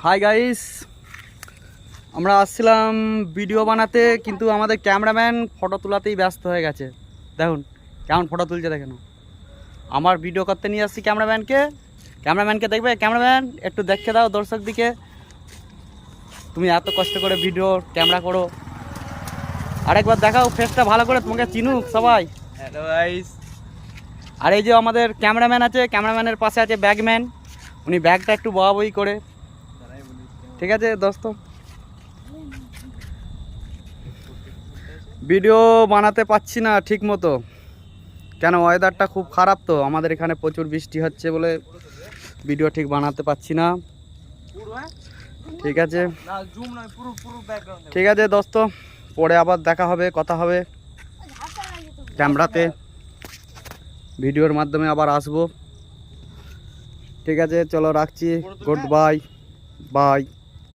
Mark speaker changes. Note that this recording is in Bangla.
Speaker 1: হাই গাইস, আমরা আসছিলাম ভিডিও বানাতে, কিন্তু আমাদের ক্যামেরাম্যান ফটো তোলাতেই ব্যস্ত হয়ে গেছে। দেখুন কেমন ফটো তুলছে, দেখেন। আমার ভিডিও করতে নিয়ে আসছি ক্যামেরাম্যানকে দেখবে। ক্যামেরাম্যান একটু দেখে দাও দর্শক দিকে, তুমি এত কষ্ট করে ভিডিও ক্যামেরা করো, আরেকবার দেখাও ফেসটা ভালো করে, তোমাকে চিনুক সবাই।
Speaker 2: Hello guys.
Speaker 1: আর এই যে আমাদের ক্যামেরাম্যান আছে, ক্যামেরাম্যানের পাশে আছে ব্যাগম্যান, উনি ব্যাগটা একটু বই করে। ঠিক আছে দোস্ত, ভিডিও বানাতে পাচ্ছি না ঠিক মতো, কেন ওয়েদারটা খুব খারাপ, তো আমাদের এখানে প্রচুর বৃষ্টি হচ্ছে বলে ভিডিও ঠিক বানাতে পাচ্ছি না। ঠিক আছে ঠিক আছে দোস্ত, পরে আবার দেখা হবে, কথা হবে ক্যামেরাতে, ভিডিওর মাধ্যমে আবার আসবো। ঠিক আছে, চলো রাখছি, গুড বাই বাই।